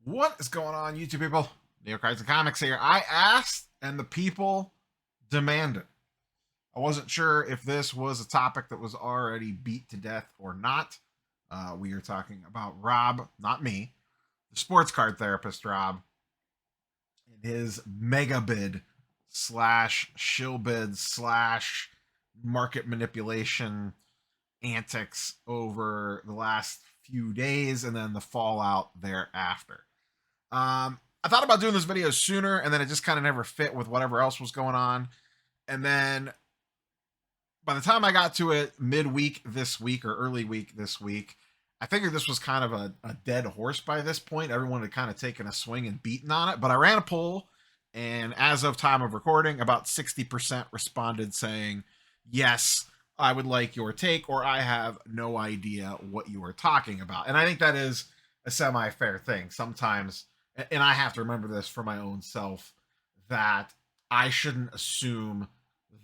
What is going on, YouTube people? Neo Cards and Comics here. I asked, and the people demanded. I wasn't sure if this was a topic that was already beat to death or not. We are talking about Rob, not me, the sports card therapist Rob, and his mega bid slash shill bid slash market manipulation antics over the last few days and then the fallout thereafter. I thought about doing this video sooner, and then it just kind of never fit with whatever else was going on. And then by the time I got to it midweek this week or early week this week, I figured this was kind of a dead horse by this point. Everyone had kind of taken a swing and beaten on it. But I ran a poll, and as of time of recording, about 60% responded saying, yes, I would like your take, or I have no idea what you are talking about. And I think that is a semi-fair thing. Sometimes, and I have to remember this for my own self, that I shouldn't assume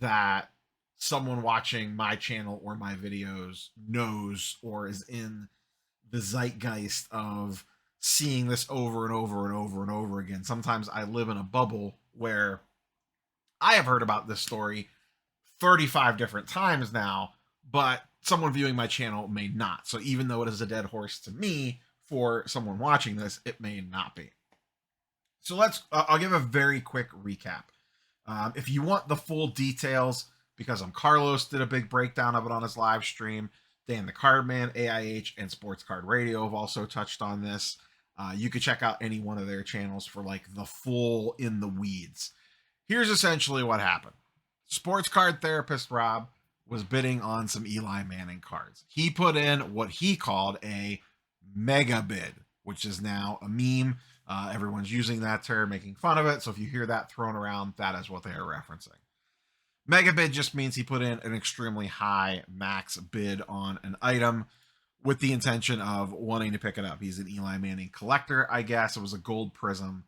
that someone watching my channel or my videos knows or is in the zeitgeist of seeing this over and over and over and over again. Sometimes I live in a bubble where I have heard about this story 35 different times now, but someone viewing my channel may not. So even though it is a dead horse to me, for someone watching this, it may not be. So I'll give a very quick recap. If you want the full details, because Carlos did a big breakdown of it on his live stream, Dan the Cardman, AIH, and Sports Card Radio have also touched on this. You could check out any one of their channels for like the full in the weeds. Here's essentially what happened. Sports card therapist Rob was bidding on some Eli Manning cards. He put in what he called a mega bid, which is now a meme. Everyone's using that term, making fun of it. So if you hear that thrown around, that is what they are referencing. Mega bid just means he put in an extremely high max bid on an item with the intention of wanting to pick it up. He's an Eli Manning collector, I guess. It was a gold prism.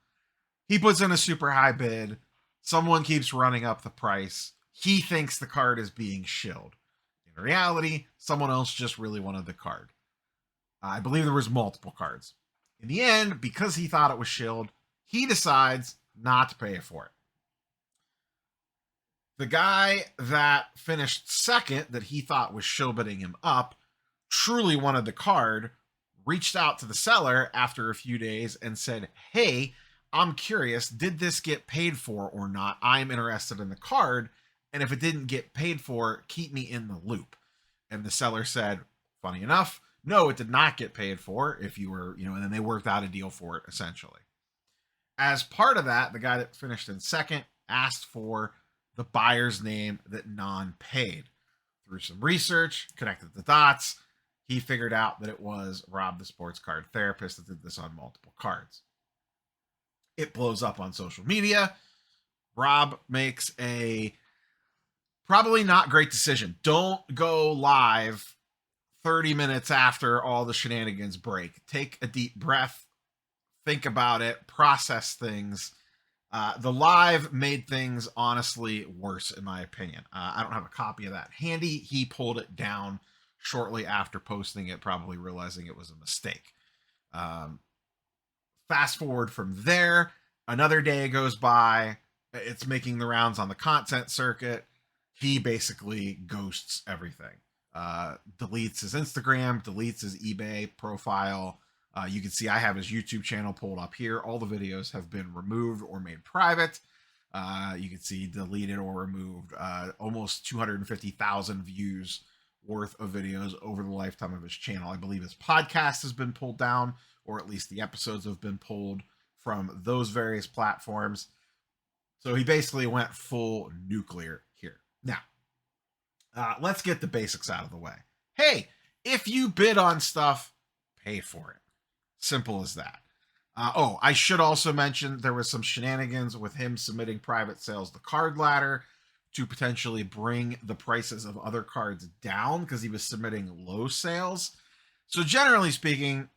He puts in a super high bid. Someone keeps running up the price. He thinks the card is being shilled. In reality, someone else just really wanted the card. I believe there was multiple cards. In the end, because he thought it was shilled, he decides not to pay for it. The guy that finished second, that he thought was shill bidding him up, truly wanted the card, reached out to the seller after a few days and said, hey, I'm curious, did this get paid for or not? I'm interested in the card, and if it didn't get paid for, keep me in the loop. And the seller said, funny enough, no, it did not get paid for if you were, and then they worked out a deal for it, essentially. As part of that, the guy that finished in second asked for the buyer's name that non-paid. Through some research, connected the dots, he figured out that it was Rob, the sports card therapist, that did this on multiple cards. It blows up on social media. Rob makes a probably not great decision. Don't go live 30 minutes after all the shenanigans break. Take a deep breath, think about it, process things. The live made things honestly worse, in my opinion. I don't have a copy of that handy. He pulled it down shortly after posting it, probably realizing it was a mistake. Fast forward from there, another day goes by. It's making the rounds on the content circuit. He basically ghosts everything. Deletes his Instagram, deletes his eBay profile. You can see I have his YouTube channel pulled up here. All the videos have been removed or made private. You can see deleted or removed. Almost 250,000 views worth of videos over the lifetime of his channel. I believe his podcast has been pulled down, or at least the episodes have been pulled from those various platforms. So he basically went full nuclear here. Now, let's get the basics out of the way. Hey, if you bid on stuff, pay for it. Simple as that. I should also mention there was some shenanigans with him submitting private sales to Card Ladder to potentially bring the prices of other cards down because he was submitting low sales. So generally speaking,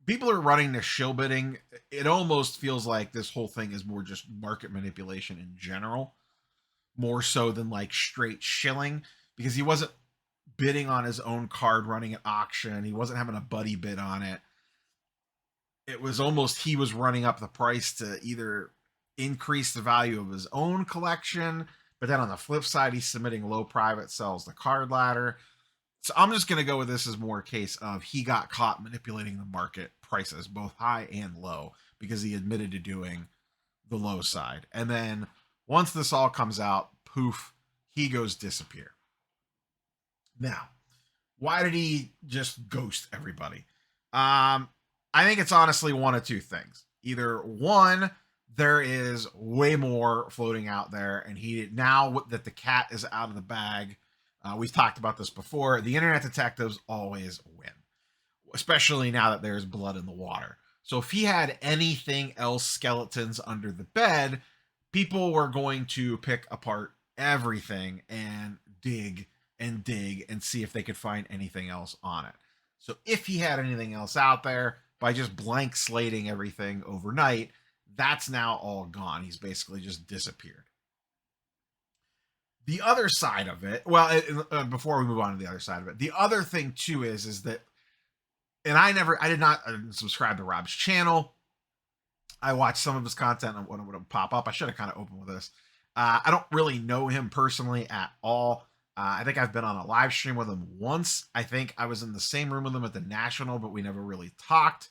people are running this shill bidding. It almost feels like this whole thing is more just market manipulation in general, more so than like straight shilling, because he wasn't bidding on his own card running at auction. He wasn't having a buddy bid on it. it was almost he was running up the price to either increase the value of his own collection, but then on the flip side, he's submitting low private sells the card ladder. So I'm just going to go with this as more a case of he got caught manipulating the market prices, both high and low, because he admitted to doing the low side. And then once this all comes out, poof, he goes disappear. Now, why did he just ghost everybody? I think it's honestly one of two things. Either one, there is way more floating out there, and he now that the cat is out of the bag, we've talked about this before. The internet detectives always win, especially now that there's blood in the water. So if he had anything else, skeletons under the bed, people were going to pick apart everything and dig and see if they could find anything else on it. So if he had anything else out there, by just blank slating everything overnight, that's now all gone. He's basically just disappeared. The other side of it, well, before we move on to the other side of it, the other thing too is that, and I did not subscribe to Rob's channel. I watched some of his content and when it would pop up. I should have kind of opened with this. I don't really know him personally at all. I think I've been on a live stream with him once. I think I was in the same room with him at the National, but we never really talked.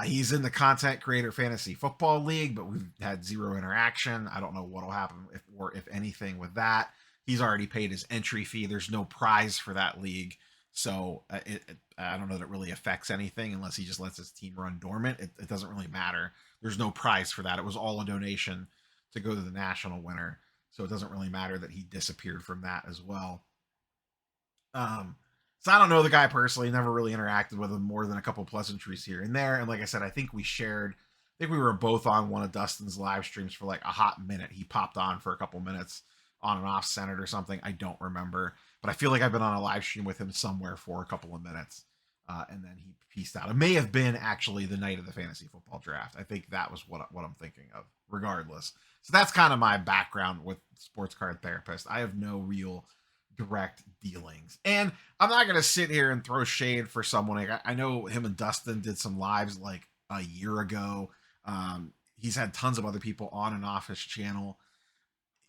He's in the Content Creator Fantasy Football League, but we've had zero interaction. I don't know what will happen if anything with that. He's already paid his entry fee. There's no prize for that league. So I don't know that it really affects anything unless he just lets his team run dormant. It doesn't really matter. There's no prize for that. It was all a donation to go to the national winner. So it doesn't really matter that he disappeared from that as well. So I don't know the guy personally, never really interacted with him more than a couple pleasantries here and there. And like I said, I think we were both on one of Dustin's live streams for like a hot minute. He popped on for a couple minutes on and off Senate or something. I don't remember, but I feel like I've been on a live stream with him somewhere for a couple of minutes. And then he pieced out. It may have been actually the night of the fantasy football draft. I think that was what I'm thinking of regardless. So that's kind of my background with Sports Card Therapist. I have no real direct dealings. And I'm not going to sit here and throw shade for someone. Like, I know him and Dustin did some lives like a year ago. He's had tons of other people on and off his channel.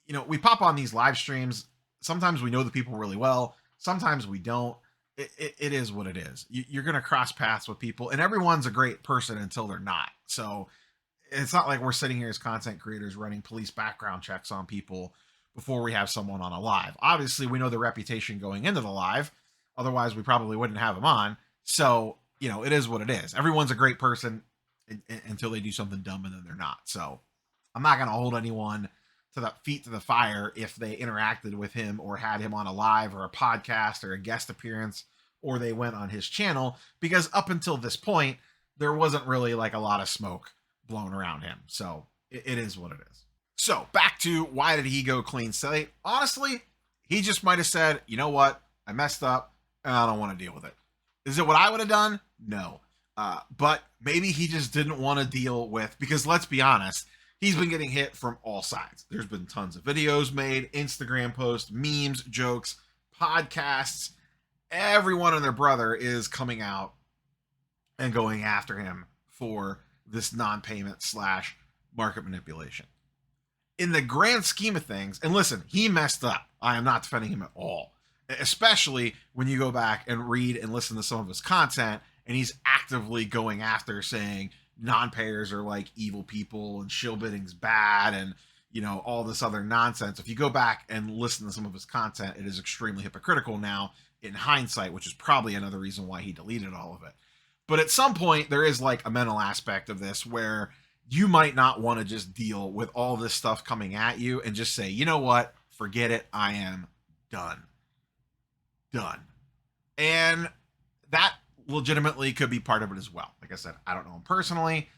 You know, we pop on these live streams. Sometimes we know the people really well. Sometimes we don't. It is what it is. You're going to cross paths with people, and everyone's a great person until they're not. So it's not like we're sitting here as content creators running police background checks on people before we have someone on a live. Obviously, we know the reputation going into the live. Otherwise, we probably wouldn't have them on. So, you know, it is what it is. Everyone's a great person until they do something dumb and then they're not. So I'm not going to hold anyone to the feet to the fire if they interacted with him or had him on a live or a podcast or a guest appearance or they went on his channel, because up until this point, there wasn't really like a lot of smoke blown around him. So it is what it is. So back to why did he go clean slate? Honestly, he just might have said, you know what? I messed up and I don't want to deal with it. Is it what I would have done? No. But maybe he just didn't want to deal with, because let's be honest, he's been getting hit from all sides. There's been tons of videos made, Instagram posts, memes, jokes, podcasts. Everyone and their brother is coming out and going after him for this non-payment / market manipulation. In the grand scheme of things, and listen, he messed up. I am not defending him at all, especially when you go back and read and listen to some of his content, and he's actively going after saying non-payers are like evil people and shill bidding's bad and, you know, all this other nonsense. If you go back and listen to some of his content, it is extremely hypocritical now in hindsight, which is probably another reason why he deleted all of it. But at some point, there is like a mental aspect of this where you might not want to just deal with all this stuff coming at you and just say, you know what, forget it, I am done. And that legitimately could be part of it as well. Like I said, I don't know him personally.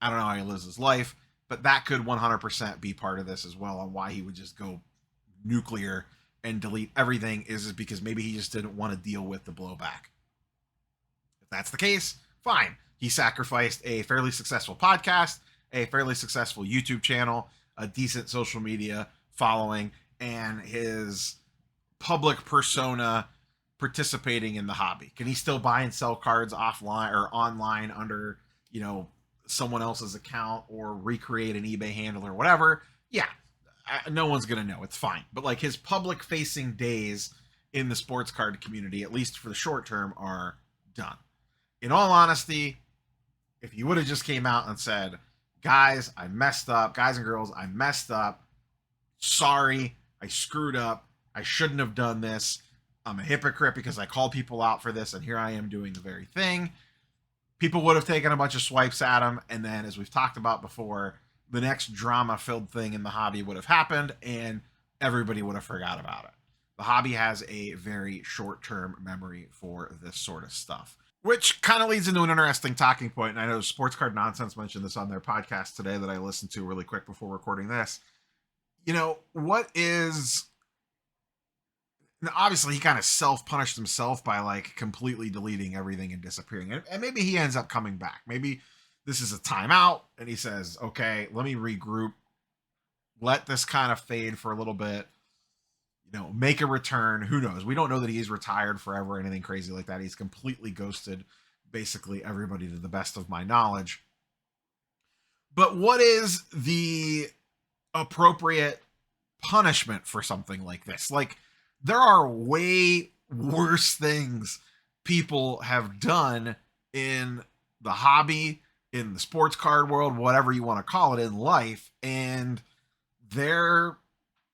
I don't know how he lives his life, but that could 100% be part of this as well on why he would just go nuclear and delete everything, is because maybe he just didn't want to deal with the blowback. If that's the case, fine. He sacrificed a fairly successful podcast, a fairly successful YouTube channel, a decent social media following, and his public persona participating in the hobby. Can he still buy and sell cards offline or online under, someone else's account or recreate an eBay handle or whatever, yeah, no one's gonna know. It's fine. But like his public facing days in the sports card community, at least for the short term, are done. In all honesty, if you would have just came out and said, guys, I messed up, guys and girls, I messed up, sorry, I screwed up, I shouldn't have done this, I'm a hypocrite because I called people out for this, and here I am doing the very thing, people would have taken a bunch of swipes at him, and then, as we've talked about before, the next drama-filled thing in the hobby would have happened, and everybody would have forgot about it. The hobby has a very short-term memory for this sort of stuff. Which kind of leads into an interesting talking point, and I know Sports Card Nonsense mentioned this on their podcast today that I listened to really quick before recording this. What is... Now, obviously, he kind of self-punished himself by, like, completely deleting everything and disappearing. And maybe he ends up coming back. Maybe this is a timeout, and he says, okay, let me regroup, let this kind of fade for a little bit, make a return. Who knows? We don't know that he's retired forever or anything crazy like that. He's completely ghosted basically everybody to the best of my knowledge. But what is the appropriate punishment for something like this? Like, there are way worse things people have done in the hobby, in the sports card world, whatever you want to call it, in life, and they're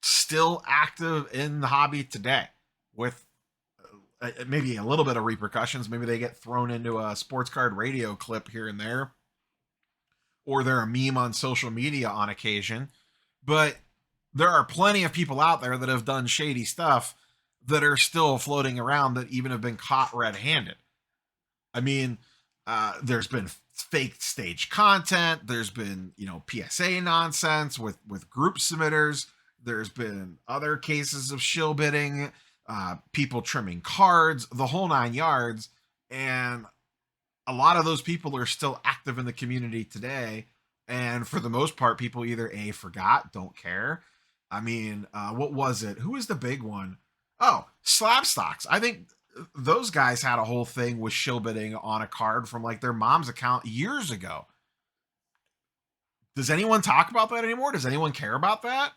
still active in the hobby today with maybe a little bit of repercussions. Maybe they get thrown into a sports card radio clip here and there, or they're a meme on social media on occasion. But there are plenty of people out there that have done shady stuff that are still floating around that even have been caught red-handed. I mean, there's been fake stage content. There's been, PSA nonsense with group submitters. There's been other cases of shill bidding, people trimming cards, the whole 9 yards. And a lot of those people are still active in the community today. And for the most part, people either A, forgot, don't care. I mean, what was it? Who was the big one? Oh, Slab Stocks. I think those guys had a whole thing with shill bidding on a card from like their mom's account years ago. Does anyone talk about that anymore? Does anyone care about that?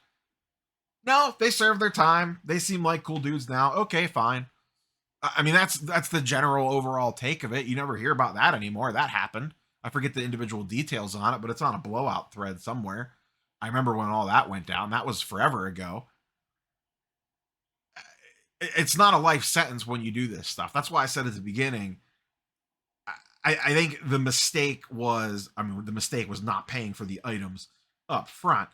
No, they served their time. They seem like cool dudes now. Okay, fine. I mean, that's the general overall take of it. You never hear about that anymore. That happened. I forget the individual details on it, but it's on a blowout thread somewhere. I remember when all that went down. That was forever ago. It's not a life sentence when you do this stuff. That's why I said at the beginning, I think the mistake was not paying for the items up front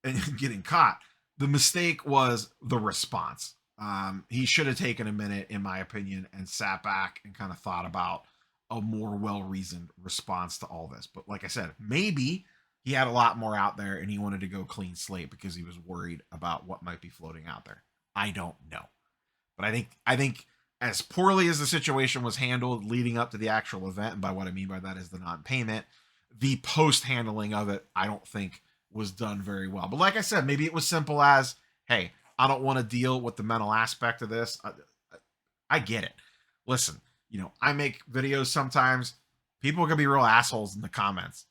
and getting caught. The mistake was the response. He should have taken a minute, in my opinion, and sat back and kind of thought about a more well-reasoned response to all this. But like I said, maybe he had a lot more out there and he wanted to go clean slate because he was worried about what might be floating out there. I don't know. But I think as poorly as the situation was handled leading up to the actual event, and by what I mean by that is the non-payment, the post-handling of it, I don't think was done very well. But like I said, maybe it was simple as, hey, I don't want to deal with the mental aspect of this. I get it. Listen, I make videos sometimes. People can be real assholes in the comments.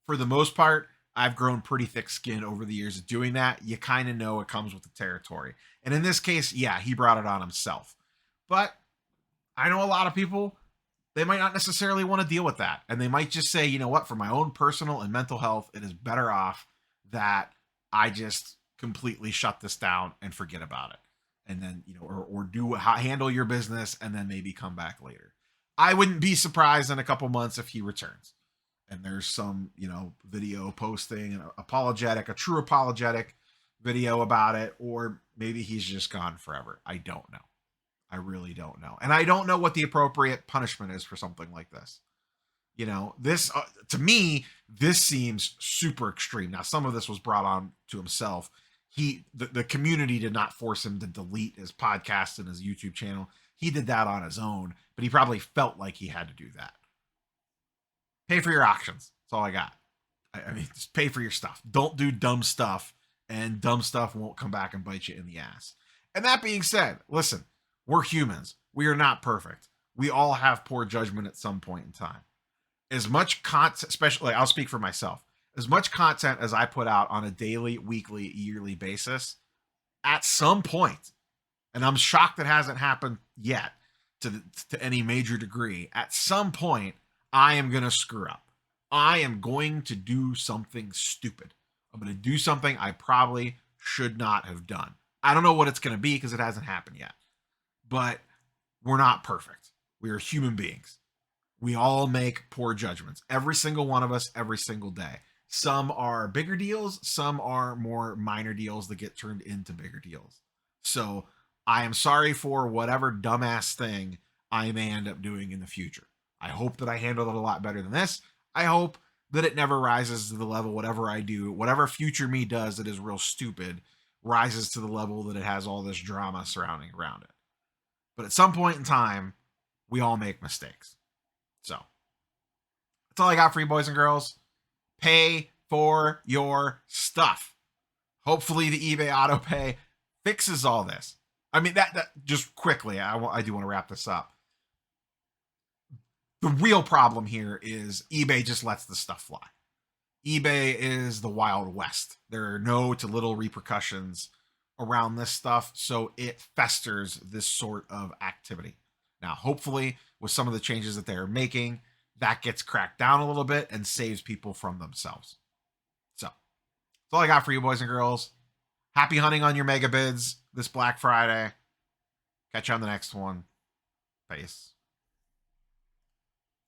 For the most part, I've grown pretty thick skin over the years of doing that. You kind of know it comes with the territory. And in this case, yeah, he brought it on himself. But I know a lot of people, they might not necessarily want to deal with that. And they might just say, you know what, for my own personal and mental health, it is better off that I just completely shut this down and forget about it. And then, or handle your business and then maybe come back later. I wouldn't be surprised in a couple months if he returns. And there's some, video posting, a true apologetic video about it, or maybe he's just gone forever. I don't know. I really don't know. And I don't know what the appropriate punishment is for something like this. This, to me, this seems super extreme. Now, some of this was brought on to himself. The community did not force him to delete his podcast and his YouTube channel. He did that on his own, but he probably felt like he had to do that. Pay for your auctions. That's all I got. I mean, just pay for your stuff. Don't do dumb stuff, and dumb stuff won't come back and bite you in the ass. And that being said, listen, we're humans. We are not perfect. We all have poor judgment at some point in time. as much content, especially I'll speak for myself, as much content as I put out on a daily, weekly, yearly basis, at some point, and I'm shocked it hasn't happened yet to any major degree, at some point, I am going to screw up. I am going to do something stupid. I'm going to do something I probably should not have done. I don't know what it's going to be because it hasn't happened yet. But we're not perfect. We are human beings. We all make poor judgments. Every single one of us, every single day. Some are bigger deals, some are more minor deals that get turned into bigger deals. So I am sorry for whatever dumbass thing I may end up doing in the future. I hope that I handle it a lot better than this. I hope that it never rises to the level, whatever I do, whatever future me does that is real stupid, rises to the level that it has all this drama surrounding around it. But at some point in time, we all make mistakes. So that's all I got for you, boys and girls. Pay for your stuff. Hopefully the eBay auto pay fixes all this. I mean, that just quickly, I do want to wrap this up. The real problem here is eBay just lets the stuff fly. eBay is the Wild West. There are no to little repercussions around this stuff, so it festers this sort of activity. Now, hopefully, with some of the changes that they're making, that gets cracked down a little bit and saves people from themselves. So, that's all I got for you, boys and girls. Happy hunting on your mega bids this Black Friday. Catch you on the next one. Peace.